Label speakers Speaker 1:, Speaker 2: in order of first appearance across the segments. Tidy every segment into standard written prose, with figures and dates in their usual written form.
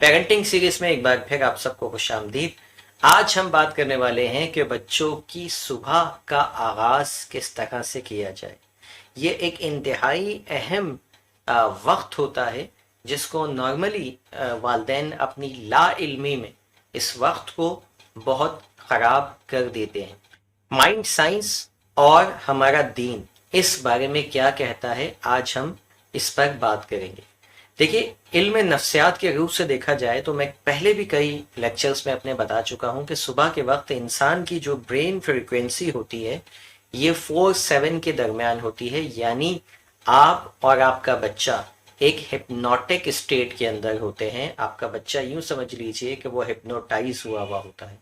Speaker 1: Parenting series में एक बार फिर आप सबको खुशामदीद। आज हम बात करने वाले हैं कि बच्चों की सुबह का आगाज़ किस तरह से किया जाए। ये एक इंतहाई अहम वक्त होता है जिसको नॉर्मली वालिदैन अपनी ला इल्मी में इस वक्त को बहुत ख़राब कर देते हैं। माइंड साइंस और हमारा दीन इस बारे में क्या कहता है, आज हम इस पर बात करेंगे। देखिए, इल्म नफ्सियात के रूप से देखा जाए तो मैं पहले भी कई लेक्चर्स में अपने बता चुका हूं कि सुबह के वक्त इंसान की जो ब्रेन फ्रीक्वेंसी होती है ये 4-7 के दरमियान होती है, यानी आप और आपका बच्चा एक हिप्नोटिक स्टेट के अंदर होते हैं। आपका बच्चा यूं समझ लीजिए कि वो हिप्नोटाइज हुआ होता है।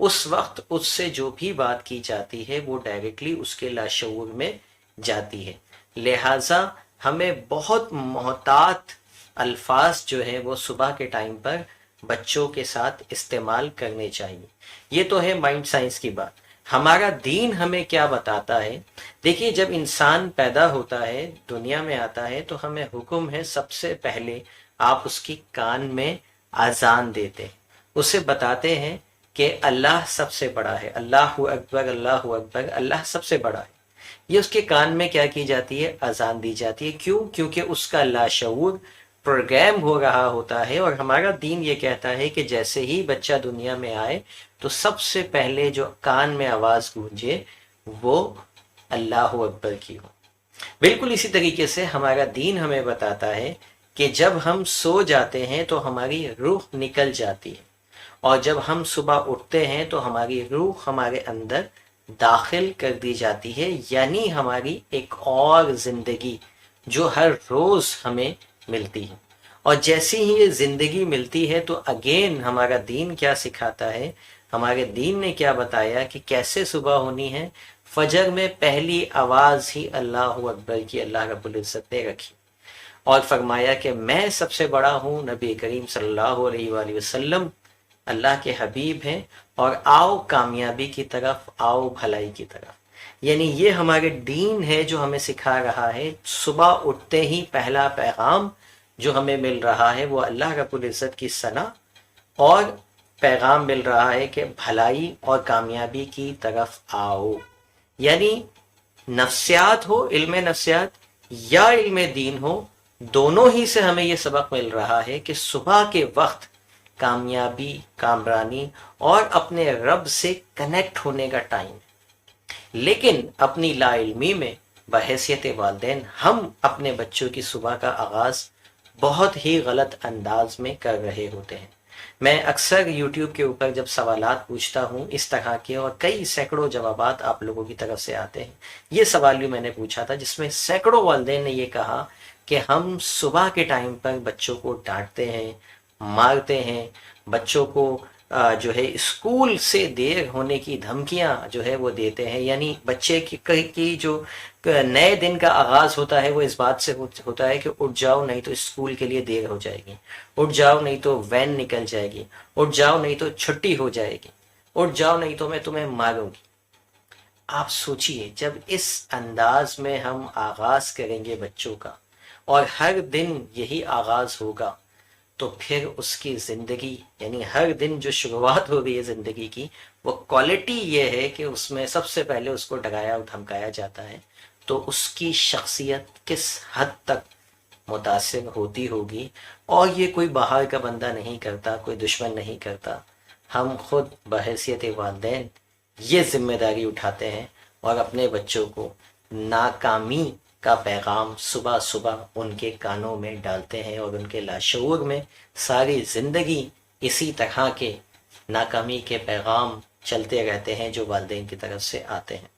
Speaker 1: उस वक्त उससे जो भी बात की जाती है वो डायरेक्टली उसके लाशऊर में जाती है। लिहाजा हमें बहुत मोहतात अल्फाज जो है वो सुबह के टाइम पर बच्चों के साथ इस्तेमाल करने चाहिए। ये तो है माइंड साइंस की बात। हमारा दीन हमें क्या बताता है? देखिए, जब इंसान पैदा होता है, दुनिया में आता है, तो हमें हुक्म है सबसे पहले आप उसकी कान में अजान देते हैं, उसे बताते हैं कि अल्लाह सबसे बड़ा है, अल्लाहु अकबर अल्लाहु अकबर, अल्लाह सबसे बड़ा है। ये उसके कान में क्या की जाती है? अजान दी जाती है। क्यों? क्योंकि उसका लाशऊर प्रोग्राम हो रहा होता है। और हमारा दीन ये कहता है कि जैसे ही बच्चा दुनिया में आए तो सबसे पहले जो कान में आवाज गूंजे वो अल्लाहु अकबर की हो। बिल्कुल इसी तरीके से हमारा दीन हमें बताता है कि जब हम सो जाते हैं तो हमारी रूह निकल जाती है, और जब हम सुबह उठते हैं तो हमारी रूह हमारे अंदर दाखिल कर दी जाती है, यानी हमारी एक और जिंदगी जो हर रोज हमें मिलती है। और जैसी ही ये जिंदगी मिलती है तो अगेन हमारा दीन क्या सिखाता है? हमारे दीन ने क्या बताया कि कैसे सुबह होनी है? फजर में पहली आवाज ही अल्लाहु अकबर की अल्लाह रब्बुल इज्जत ने रखी और फरमाया कि मैं सबसे बड़ा हूँ, नबी करीम सल्लल्लाहु अलैहि वसल्लम अल्लाह के हबीब हैं, और आओ कामयाबी की तरफ, आओ भलाई की तरफ। यानी ये हमारे दीन है जो हमें सिखा रहा है। सुबह उठते ही पहला पैगाम जो हमें मिल रहा है वो अल्लाह रब्बुल इज्जत की सना, और पैगाम मिल रहा है कि भलाई और कामयाबी की तरफ आओ। यानी नफ्सियात हो, इल्म नफ्सियात या इल्म दीन हो, दोनों ही से हमें ये सबक मिल रहा है कि सुबह के वक्त कामयाबी, कामरानी और अपने रब से कनेक्ट होने का टाइम। लेकिन अपनी लाइल्मी में बहैसियत वालिदैन हम अपने बच्चों की सुबह का आगाज़ बहुत ही गलत अंदाज में कर रहे होते हैं। मैं अक्सर YouTube के ऊपर जब सवालात पूछता हूँ इस तरह के, और कई सैकड़ों जवाबात आप लोगों की तरफ से आते हैं। ये सवाल भी मैंने पूछा था जिसमें सैकड़ों वालिदैन ने ये कहा कि हम सुबह के टाइम पर बच्चों को डांटते हैं, मारते हैं, बच्चों को जो है स्कूल से देर होने की धमकियां जो है वो देते हैं। यानी बच्चे की जो नए दिन का आगाज होता है वो इस बात से होता है कि उठ जाओ नहीं तो स्कूल के लिए देर हो जाएगी, उठ जाओ नहीं तो वैन निकल जाएगी, उठ जाओ नहीं तो छुट्टी हो जाएगी, उठ जाओ नहीं तो मैं तुम्हें मारूंगी। आप सोचिए, जब इस अंदाज में हम आगाज करेंगे बच्चों का और हर दिन यही आगाज होगा, तो फिर उसकी जिंदगी, यानी हर दिन जो शुरुआत हो रही है जिंदगी की, वो क्वालिटी ये है कि उसमें सबसे पहले उसको डराया और धमकाया जाता है। तो उसकी शख्सियत किस हद तक मुतासिर होती होगी। और ये कोई बाहर का बंदा नहीं करता, कोई दुश्मन नहीं करता, हम खुद बहैसियत वालिदैन ये जिम्मेदारी उठाते हैं और अपने बच्चों को नाकामी का पैगाम सुबह सुबह उनके कानों में डालते हैं, और उनके लाशऊर में सारी जिंदगी इसी तरह के नाकामी के पैगाम चलते रहते हैं जो वालिदैन की तरफ से आते हैं।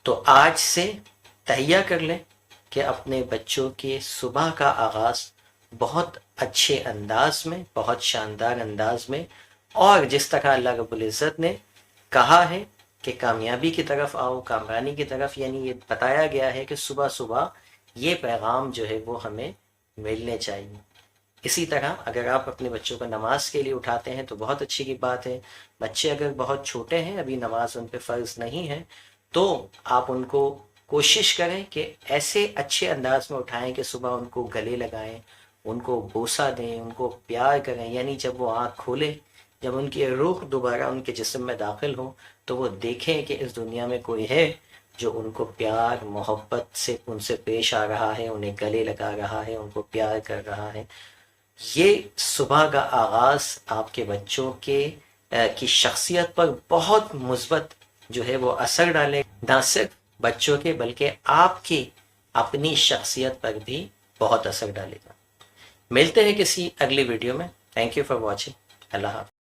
Speaker 1: तो आज से तहिया कर लें कि अपने बच्चों के सुबह का आगाज़ बहुत अच्छे अंदाज में, बहुत शानदार अंदाज में, और जिस तरह अल्लाह रब्बुल इज़्ज़त ने कहा है कि कामयाबी की तरफ आओ, कामरानी की तरफ, यानी ये बताया गया है कि सुबह सुबह ये पैगाम जो है वो हमें मिलने चाहिए। इसी तरह अगर आप अपने बच्चों को नमाज के लिए उठाते हैं तो बहुत अच्छी की बात है। बच्चे अगर बहुत छोटे हैं, अभी नमाज उन पे फ़र्ज नहीं है, तो आप उनको कोशिश करें कि ऐसे अच्छे अंदाज में उठाएं कि सुबह उनको गले लगाएं, ان کو بوسہ دیں، ان کو پیار کریں، یعنی جب وہ آنکھ کھولے، جب ان کی روح دوبارہ ان کے جسم میں داخل ہو تو وہ دیکھیں کہ اس دنیا میں کوئی ہے جو ان کو پیار محبت سے ان سے پیش آ رہا ہے، انہیں گلے لگا رہا ہے، ان کو پیار کر رہا ہے۔ یہ صبح کا آغاز آپ کے بچوں کی شخصیت پر بہت مثبت جو ہے وہ اثر ڈالے، نہ صرف بچوں کے بلکہ آپ کی اپنی شخصیت پر بھی بہت اثر ڈالے گا۔ ملتے ہیں کسی اگلی ویڈیو میں۔ Thank you for watching. اللہ حافظ۔